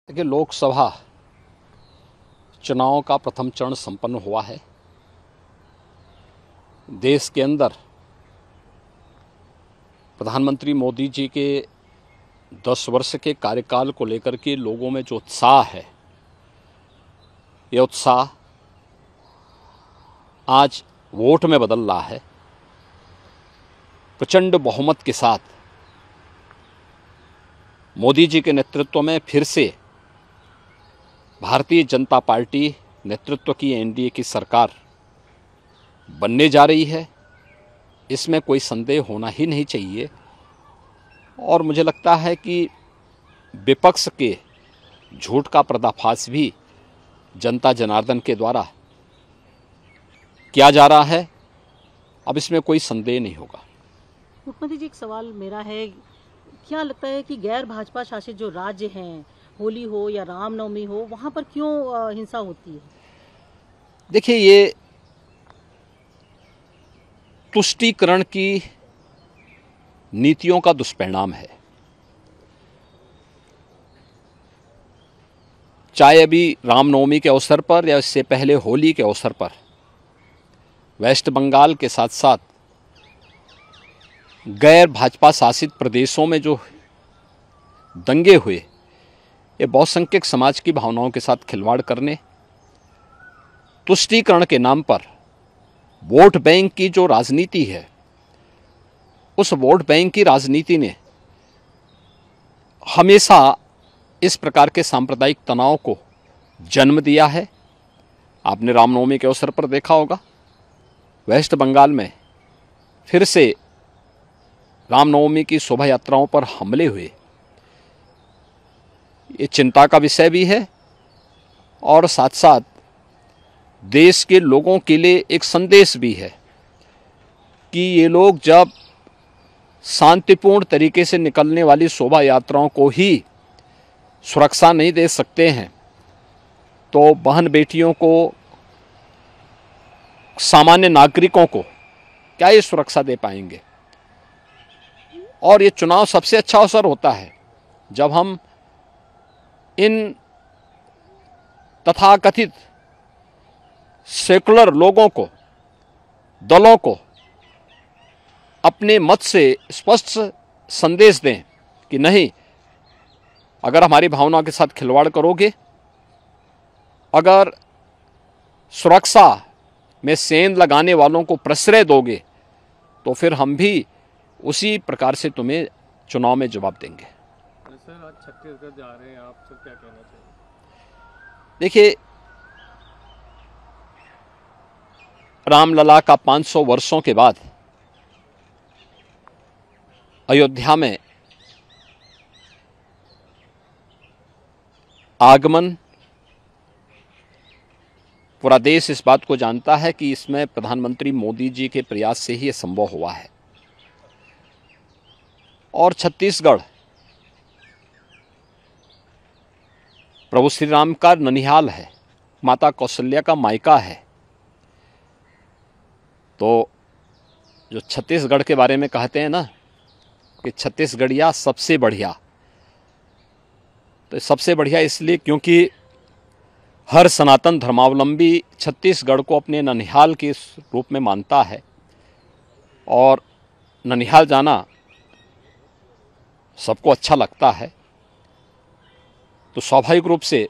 कि लोकसभा चुनाव का प्रथम चरण संपन्न हुआ है। देश के अंदर प्रधानमंत्री मोदी जी के 10 वर्ष के कार्यकाल को लेकर के लोगों में जो उत्साह है, यह उत्साह आज वोट में बदल रहा है। प्रचंड बहुमत के साथ मोदी जी के नेतृत्व में फिर से भारतीय जनता पार्टी नेतृत्व की एनडीए की सरकार बनने जा रही है। इसमें कोई संदेह होना ही नहीं चाहिए। और मुझे लगता है कि विपक्ष के झूठ का पर्दाफाश भी जनता जनार्दन के द्वारा किया जा रहा है। अब इसमें कोई संदेह नहीं होगा। मुख्यमंत्री जी, एक सवाल मेरा है, क्या लगता है कि गैर भाजपा शासित जो राज्य हैं, होली हो या रामनवमी हो, वहाँ पर क्यों हिंसा होती है? देखिए, ये तुष्टीकरण की नीतियों का दुष्परिणाम है। चाहे अभी रामनवमी के अवसर पर या इससे पहले होली के अवसर पर वेस्ट बंगाल के साथ साथ गैर भाजपा शासित प्रदेशों में जो दंगे हुए, ये बहुसंख्यक समाज की भावनाओं के साथ खिलवाड़ करने, तुष्टीकरण के नाम पर वोट बैंक की जो राजनीति है, उस वोट बैंक की राजनीति ने हमेशा इस प्रकार के सांप्रदायिक तनाव को जन्म दिया है। आपने रामनवमी के अवसर पर देखा होगा, वेस्ट बंगाल में फिर से रामनवमी की शोभा यात्राओं पर हमले हुए। ये चिंता का विषय भी है और साथ साथ देश के लोगों के लिए एक संदेश भी है कि ये लोग जब शांतिपूर्ण तरीके से निकलने वाली शोभा यात्राओं को ही सुरक्षा नहीं दे सकते हैं, तो बहन बेटियों को, सामान्य नागरिकों को क्या ये सुरक्षा दे पाएंगे। और ये चुनाव सबसे अच्छा अवसर होता है जब हम इन तथाकथित सेकुलर लोगों को, दलों को अपने मत से स्पष्ट संदेश दें कि नहीं, अगर हमारी भावनाओं के साथ खिलवाड़ करोगे, अगर सुरक्षा में सेंध लगाने वालों को प्रश्रय दोगे, तो फिर हम भी उसी प्रकार से तुम्हें चुनाव में जवाब देंगे। सर, आज छत्तीसगढ़ जा रहे हैं आप, सर क्या कहना चाहिए? देखिए, रामलला का 500 वर्षों के बाद अयोध्या में आगमन, पूरा देश इस बात को जानता है कि इसमें प्रधानमंत्री मोदी जी के प्रयास से ही यह संभव हुआ है। और छत्तीसगढ़ प्रभु श्री राम का ननिहाल है, माता कौशल्या का मायका है। तो जो छत्तीसगढ़ के बारे में कहते हैं ना कि छत्तीसगढ़िया सबसे बढ़िया, तो सबसे बढ़िया इसलिए क्योंकि हर सनातन धर्मावलंबी छत्तीसगढ़ को अपने ननिहाल के रूप में मानता है। और ननिहाल जाना सबको अच्छा लगता है। तो स्वाभाविक रूप से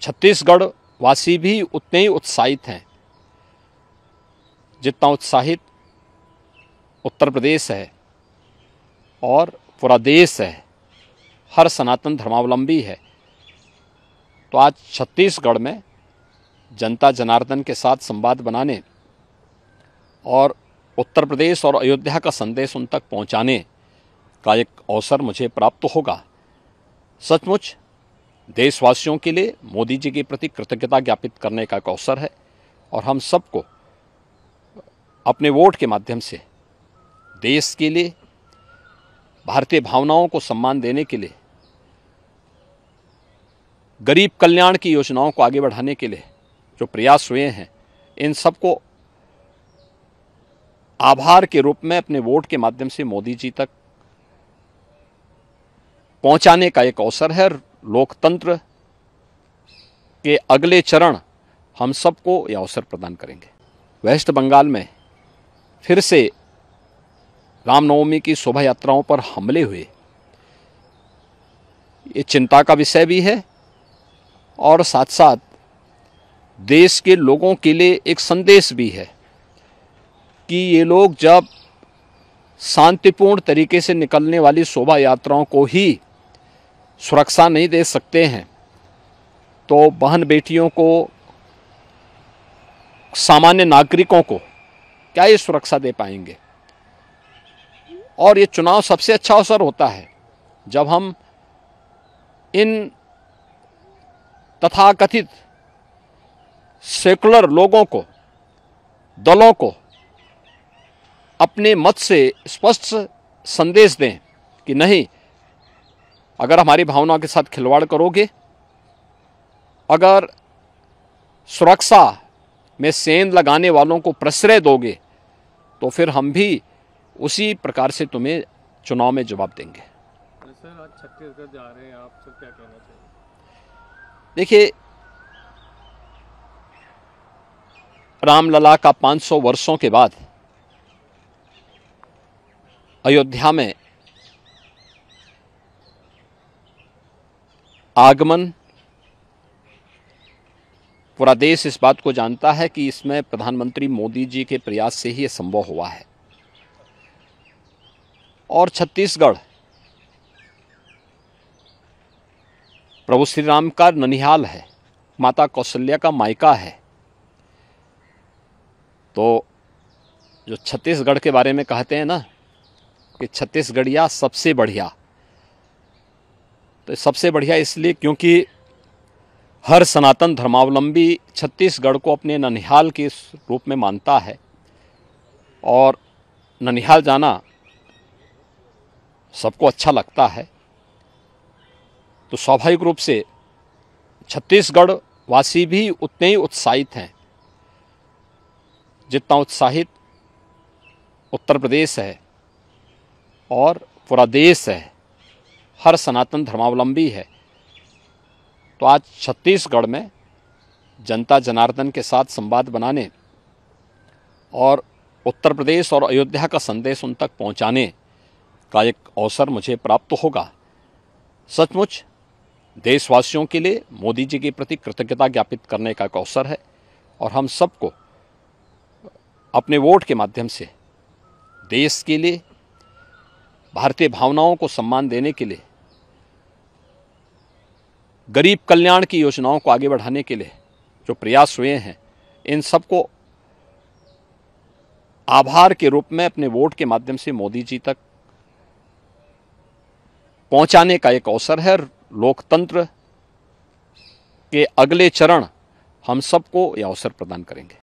छत्तीसगढ़ वासी भी उतने ही उत्साहित हैं जितना उत्साहित उत्तर प्रदेश है और पूरा देश है, हर सनातन धर्मावलंबी है। तो आज छत्तीसगढ़ में जनता जनार्दन के साथ संवाद बनाने और उत्तर प्रदेश और अयोध्या का संदेश उन तक पहुंचाने का एक अवसर मुझे प्राप्त होगा। सचमुच देशवासियों के लिए मोदी जी के प्रति कृतज्ञता ज्ञापित करने का एक अवसर है। और हम सबको अपने वोट के माध्यम से देश के लिए, भारतीय भावनाओं को सम्मान देने के लिए, गरीब कल्याण की योजनाओं को आगे बढ़ाने के लिए जो प्रयास हुए हैं, इन सबको आभार के रूप में अपने वोट के माध्यम से मोदी जी तक पहुंचाने का एक अवसर है। लोकतंत्र के अगले चरण हम सबको यह अवसर प्रदान करेंगे। वेस्ट बंगाल में फिर से रामनवमी की शोभा यात्राओं पर हमले हुए, ये चिंता का विषय भी है और साथ साथ देश के लोगों के लिए एक संदेश भी है कि ये लोग जब शांतिपूर्ण तरीके से निकलने वाली शोभा यात्राओं को ही सुरक्षा नहीं दे सकते हैं तो बहन बेटियों को, सामान्य नागरिकों को क्या ये सुरक्षा दे पाएंगे। और ये चुनाव सबसे अच्छा अवसर होता है जब हम इन तथाकथित सेकुलर लोगों को, दलों को अपने मत से स्पष्ट संदेश दें कि नहीं, अगर हमारी भावनाओं के साथ खिलवाड़ करोगे, अगर सुरक्षा में सेंध लगाने वालों को प्रश्रय दोगे तो फिर हम भी उसी प्रकार से तुम्हें चुनाव में जवाब देंगे। सर आज छत्तीसगढ़ जा रहे हैं आप, सर क्या कहना चाहिए? देखिए, रामलला का 500 वर्षों के बाद अयोध्या में आगमन, पूरा देश इस बात को जानता है कि इसमें प्रधानमंत्री मोदी जी के प्रयास से ही यह संभव हुआ है। और छत्तीसगढ़ प्रभु श्री राम का ननिहाल है, माता कौशल्या का मायका है। तो जो छत्तीसगढ़ के बारे में कहते हैं ना कि छत्तीसगढ़िया सबसे बढ़िया, तो सबसे बढ़िया इसलिए क्योंकि हर सनातन धर्मावलंबी छत्तीसगढ़ को अपने ननिहाल के रूप में मानता है और ननिहाल जाना सबको अच्छा लगता है। तो स्वाभाविक रूप से छत्तीसगढ़ वासी भी उतने ही उत्साहित हैं जितना उत्साहित उत्तर प्रदेश है और पूरा देश है, हर सनातन धर्मावलंबी है। तो आज छत्तीसगढ़ में जनता जनार्दन के साथ संवाद बनाने और उत्तर प्रदेश और अयोध्या का संदेश उन तक पहुंचाने का एक अवसर मुझे प्राप्त होगा। सचमुच देशवासियों के लिए मोदी जी के प्रति कृतज्ञता ज्ञापित करने का एक अवसर है और हम सबको अपने वोट के माध्यम से देश के लिए, भारतीय भावनाओं को सम्मान देने के लिए, गरीब कल्याण की योजनाओं को आगे बढ़ाने के लिए जो प्रयास हुए हैं, इन सबको आभार के रूप में अपने वोट के माध्यम से मोदी जी तक पहुंचाने का एक अवसर है। लोकतंत्र के अगले चरण हम सबको यह अवसर प्रदान करेंगे।